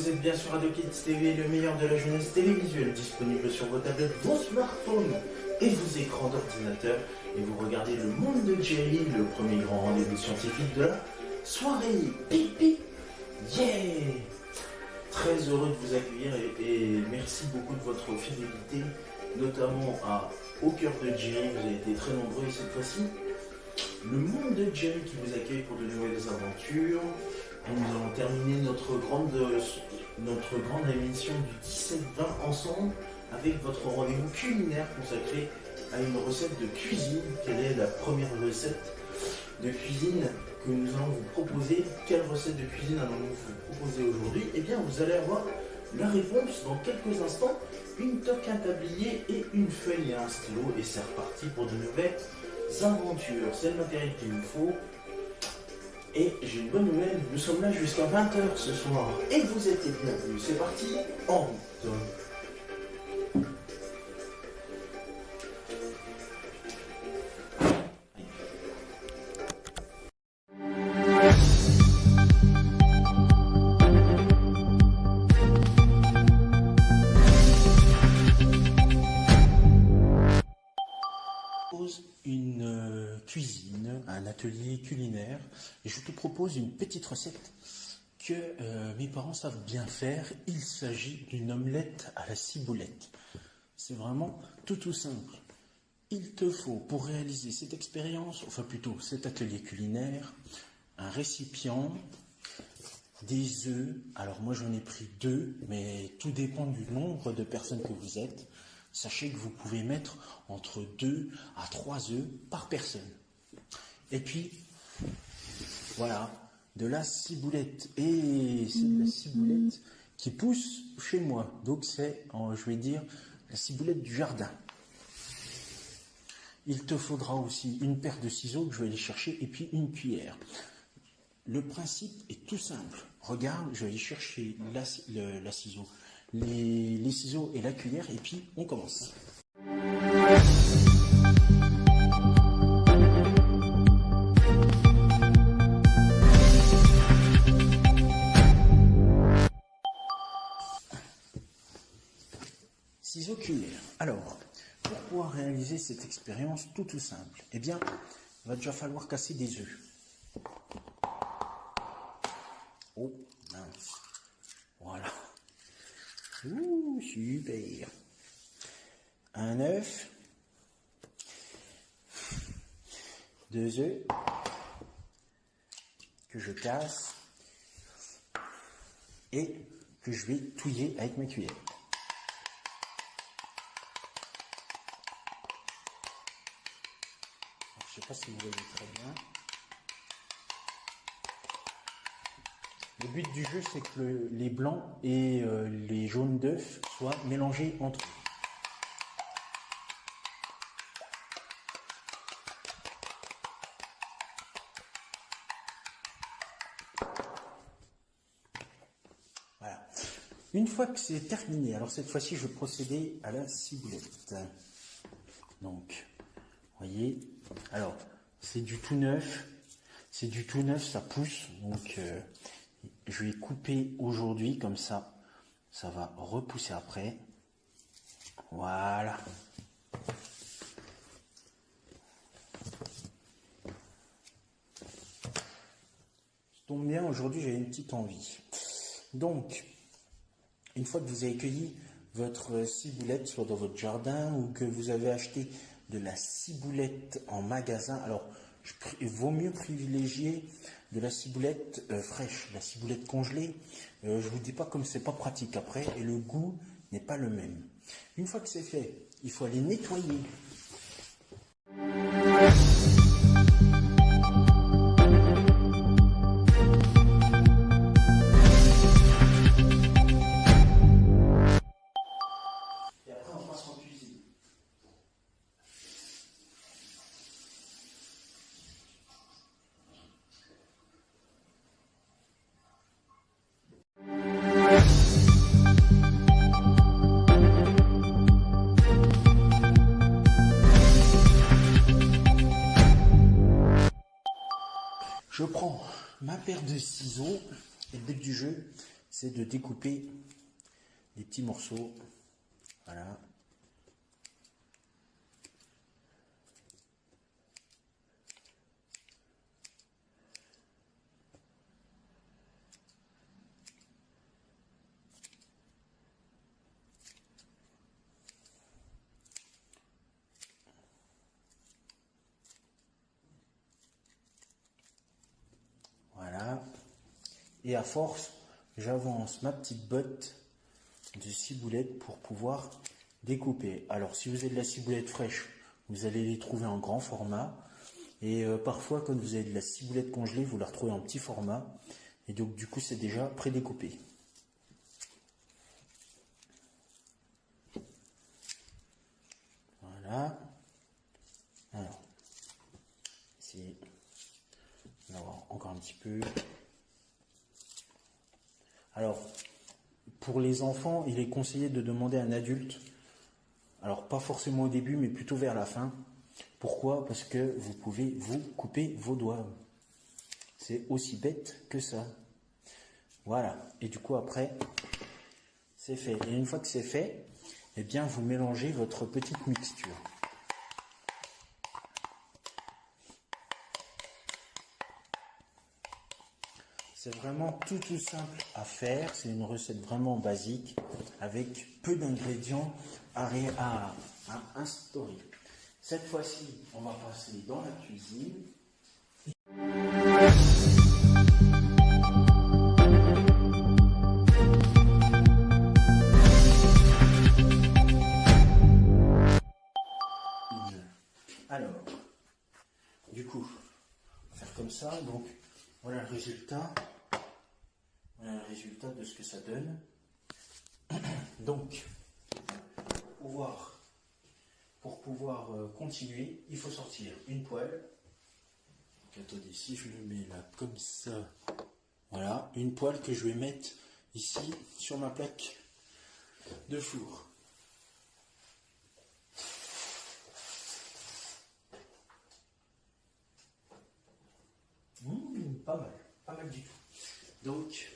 Vous êtes bien sur Radio Kids TV, le meilleur de la jeunesse télévisuelle, disponible sur vos tablettes, vos smartphones et vos écrans d'ordinateur. Et vous regardez Le Monde de Jerry, le premier grand rendez-vous scientifique de la soirée. Pipi, yeah! Très heureux de vous accueillir et merci beaucoup de votre fidélité, notamment à Au cœur de Jerry. Vous avez été très nombreux et cette fois-ci, Le Monde de Jerry qui vous accueille pour de nouvelles aventures. Et nous allons terminer notre grande émission du 17-20 ensemble avec votre rendez-vous culinaire consacré à une recette de cuisine. Quelle est la première recette de cuisine que nous allons vous proposer? Quelle recette de cuisine allons-nous vous proposer aujourd'hui? Eh bien, vous allez avoir la réponse dans quelques instants. Une toque, un tablier et une feuille et un stylo. Et c'est reparti pour de nouvelles aventures. C'est le matériel qu'il nous faut. Et j'ai une bonne nouvelle, nous sommes là jusqu'à 20 h ce soir. Et vous êtes les bienvenus. C'est parti, en route. Une cuisine, un atelier culinaire, et je te propose une petite recette que mes parents savent bien faire. Il s'agit d'une omelette à la ciboulette. C'est vraiment tout simple. Il te faut, pour réaliser cette expérience, enfin plutôt cet atelier culinaire, un récipient, des œufs. Alors moi j'en ai pris 2, mais tout dépend du nombre de personnes que vous êtes. Sachez que vous pouvez mettre entre 2 à 3 œufs par personne. Et puis, voilà, de la ciboulette. Et c'est de la ciboulette qui pousse chez moi. Donc c'est, je vais dire, la ciboulette du jardin. Il te faudra aussi une paire de ciseaux que je vais aller chercher et puis une cuillère. Le principe est tout simple. Regarde, je vais aller chercher la ciseau. Les ciseaux et la cuillère et puis on commence. Ciseaux, cuillère. Alors, pour pouvoir réaliser cette expérience tout simple, eh bien, il va déjà falloir casser des œufs. Oh, mince. Voilà. Ouh, super. Un œuf, 2 œufs que je casse et que je vais touiller avec ma cuillère. Alors, je ne sais pas si vous voyez très bien. Le but du jeu, c'est que les blancs et les jaunes d'œufs soient mélangés entre eux. Voilà. Une fois que c'est terminé, alors cette fois-ci, je vais procéder à la ciboulette. Donc, voyez, alors, c'est du tout neuf. C'est du tout neuf, ça pousse, donc... je vais couper aujourd'hui, comme ça, ça va repousser après. Voilà. Ça tombe bien, aujourd'hui j'ai une petite envie. Donc, une fois que vous avez cueilli votre ciboulette, soit dans votre jardin, ou que vous avez acheté de la ciboulette en magasin, alors, il vaut mieux privilégier de la ciboulette fraîche, la ciboulette congelée. Je ne vous dis pas comme c'est pas pratique après et le goût n'est pas le même. Une fois que c'est fait, il faut aller nettoyer. Et après on passe en cuisine. Je prends ma paire de ciseaux et le but du jeu, c'est de découper des petits morceaux. Voilà. Voilà. Et à force, j'avance ma petite botte de ciboulette pour pouvoir découper. Alors, si vous avez de la ciboulette fraîche, vous allez les trouver en grand format. Et parfois, quand vous avez de la ciboulette congelée, vous la retrouvez en petit format. Et donc, du coup, c'est déjà pré-découpé. Voilà. Alors, ici, on va voir encore un petit peu. Alors, pour les enfants, il est conseillé de demander à un adulte, alors pas forcément au début, mais plutôt vers la fin. Pourquoi? Parce que vous pouvez vous couper vos doigts. C'est aussi bête que ça. Voilà. Et du coup, après, c'est fait. Et une fois que c'est fait, eh bien, vous mélangez votre petite mixture. C'est vraiment tout simple à faire. C'est une recette vraiment basique avec peu d'ingrédients à instaurer. Cette fois-ci, on va passer dans la cuisine. Alors, du coup, on va faire comme ça. Donc, voilà le résultat. Voilà le résultat de ce que ça donne. Donc, pour pouvoir continuer, il faut sortir une poêle. Donc, attendez, si je le mets là comme ça, voilà, une poêle que je vais mettre ici sur ma plaque de four. Pas mal du tout. Donc,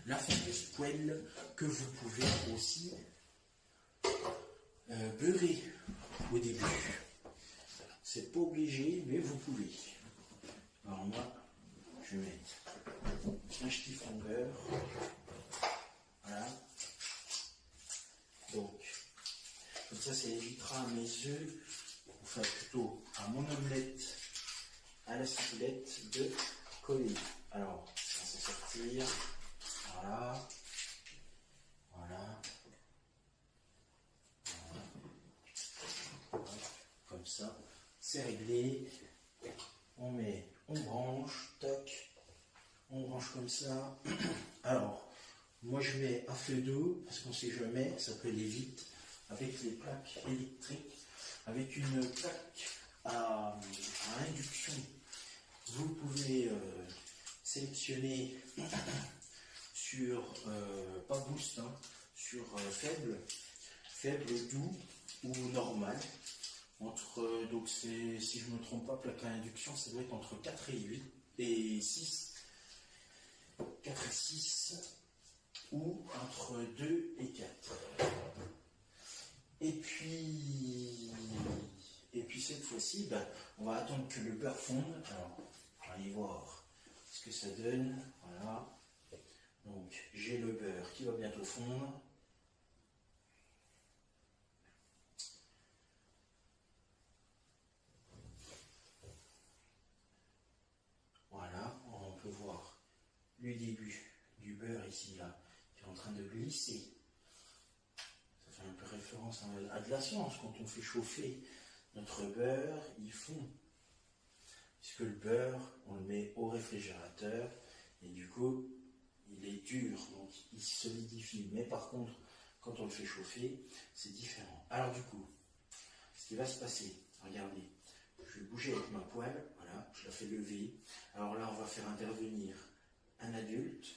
la fameuse poêle que vous pouvez aussi beurrer au début. C'est pas obligé, mais vous pouvez. Alors moi, je vais mettre un chiffon beurre. Voilà. Donc, comme ça évitera à mes œufs, enfin plutôt à mon omelette, à la ciboulette de coller. Alors, ça va se sortir. Voilà. Voilà. Voilà. Comme ça, c'est réglé. On branche, tac. On branche comme ça. Alors, moi je mets à feu doux, parce qu'on ne sait jamais, ça peut aller vite, avec les plaques électriques, avec une plaque à induction. Vous pouvez sélectionner sur, pas boost, hein, sur faible, doux ou normal. Donc si je ne me trompe pas, plaque à induction, ça doit être entre 4 et 8 et 6. 4 et 6 ou entre 2 et 4. Et puis cette fois-ci, on va attendre que le beurre fonde. Alors, on va aller voir ce que ça donne. Voilà. Donc, j'ai le beurre qui va bientôt fondre. Voilà, on peut voir le début du beurre ici, là, qui est en train de glisser. Ça fait un peu référence à de la science. Quand on fait chauffer notre beurre, il fond. Puisque le beurre, on le met au réfrigérateur et du coup, il est dur, donc il solidifie. Mais par contre, quand on le fait chauffer, c'est différent. Alors du coup, ce qui va se passer, regardez, je vais bouger avec ma poêle, voilà, je la fais lever. Alors là, on va faire intervenir un adulte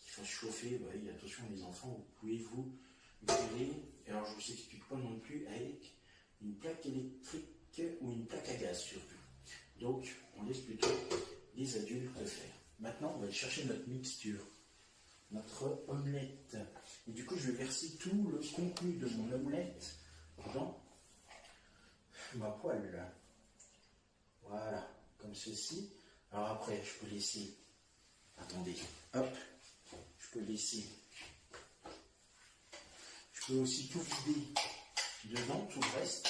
qui fasse chauffer. Vous voyez, attention les enfants, vous pouvez vous griller. Et alors je ne vous explique pas non plus avec une plaque électrique ou une plaque à gaz surtout. Donc, on on laisse plutôt les adultes faire. Maintenant, on va aller chercher notre mixture, notre omelette. Et du coup, je vais verser tout le contenu de mon omelette dans ma poêle. Voilà, comme ceci. Alors après, je peux laisser, attendez, hop, je peux laisser, je peux aussi tout vider dedans, tout le reste.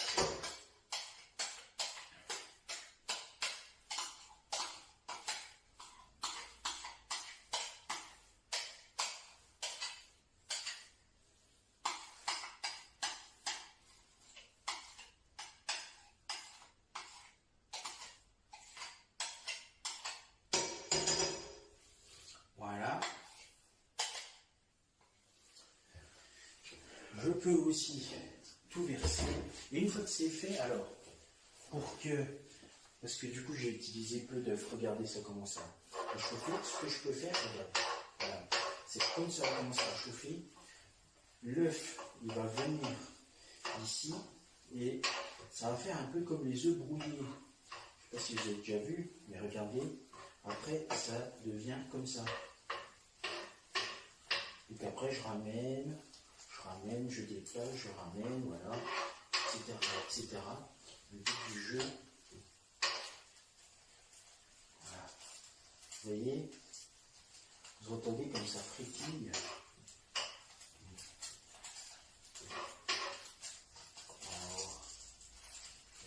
Voilà. Je peux aussi tout verser. Et une fois que c'est fait, alors, parce que du coup j'ai utilisé peu d'œufs, regardez ça commence à chauffer. Ce que je peux faire, regarde, voilà, c'est comme ça commence à chauffer. L'œuf, il va venir ici et ça va faire un peu comme les œufs brouillés. Je ne sais pas si vous avez déjà vu, mais regardez, après ça devient comme ça. Donc après je ramène, je déplace, je ramène, voilà, etc., etc. Le but du jeu, voilà. Vous voyez, vous entendez comme ça frétille.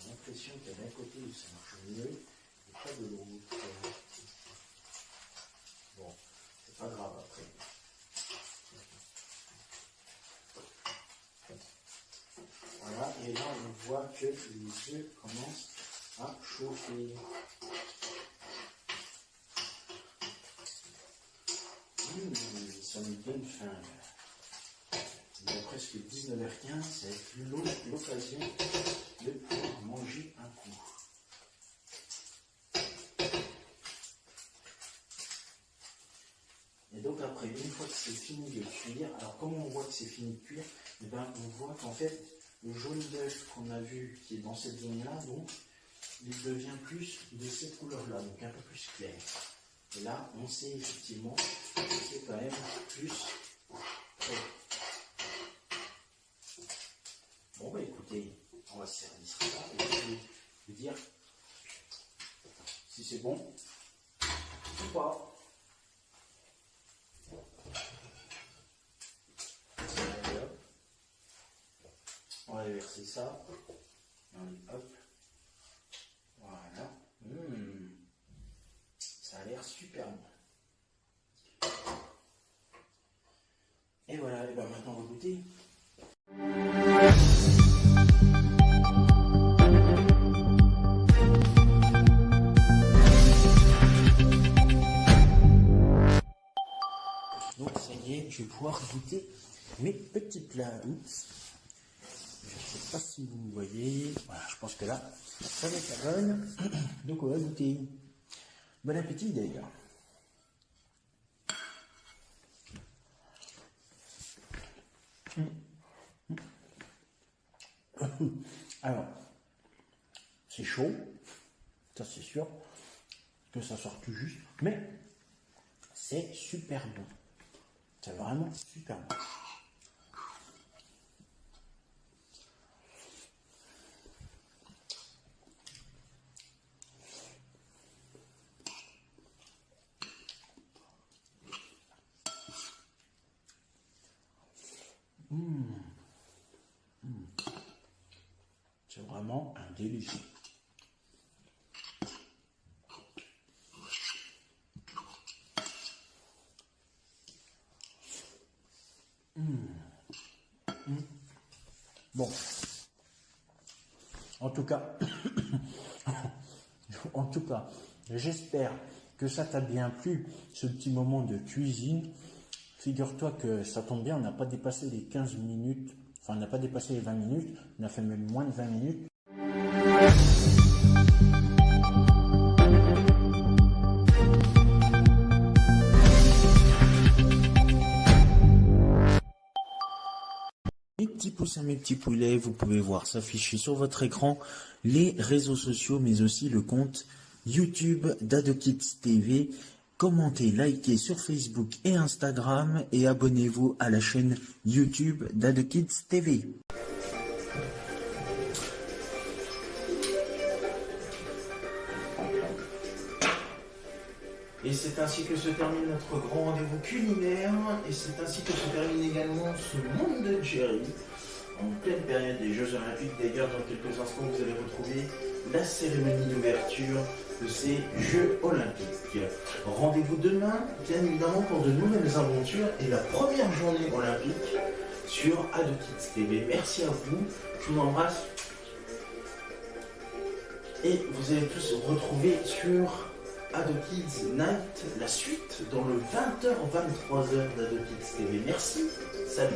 J'ai l'impression qu'il y a d'un côté où ça marche mieux et pas de l'autre. Bon, c'est pas grave après. Voilà, et là on voit que les œufs commencent à chauffer. Ça me donne faim. Il est presque 19h15, c'est l'occasion de pouvoir manger un coup. Et donc après, une fois que c'est fini de cuire, alors comment on voit que c'est fini de cuire? Eh bien, on voit qu'en fait, le jaune d'œuf qu'on a vu, qui est dans cette zone-là, donc, il devient plus de cette couleur-là, donc un peu plus clair. Et là, on sait effectivement que c'est quand même plus prêt. Bon, bah écoutez, on va se servir ça et je vais vous dire si c'est bon ou pas. On va verser ça. Hop. Voilà. Ça a l'air super bon. Et voilà, et ben maintenant on va goûter. Donc ça y est, je vais pouvoir goûter mes petits plats. Oups. Je ne sais pas si vous me voyez. Voilà, je pense que là, ça va être la bonne. Donc on va goûter. Bon appétit d'ailleurs. Alors, c'est chaud, ça c'est sûr, que ça sort tout juste, mais c'est super bon. C'est vraiment super bon. C'est vraiment un délice. Bon, en tout cas, j'espère que ça t'a bien plu, ce petit moment de cuisine. Figure-toi que ça tombe bien, on n'a pas dépassé les 15 minutes, enfin on n'a pas dépassé les 20 minutes, on a fait même moins de 20 minutes. Mes petits poussins, mes petits poulets, vous pouvez voir s'afficher sur votre écran les réseaux sociaux, mais aussi le compte YouTube d'AdoKids TV. Commentez, likez sur Facebook et Instagram et abonnez-vous à la chaîne YouTube d'AdoKids TV. Et c'est ainsi que se termine notre grand rendez-vous culinaire, et c'est ainsi que se termine également ce monde de Jerry, en pleine période des Jeux Olympiques. D'ailleurs, dans quelques instants, vous allez retrouver la cérémonie d'ouverture de ces Jeux Olympiques. Rendez-vous demain, bien évidemment, pour de nouvelles aventures et la première journée olympique sur AdoKids TV. Merci à vous, je vous embrasse, et vous allez tous retrouver sur AdoKids Night, la suite dans le 20h-23h d'AdoKids TV. Merci, salut.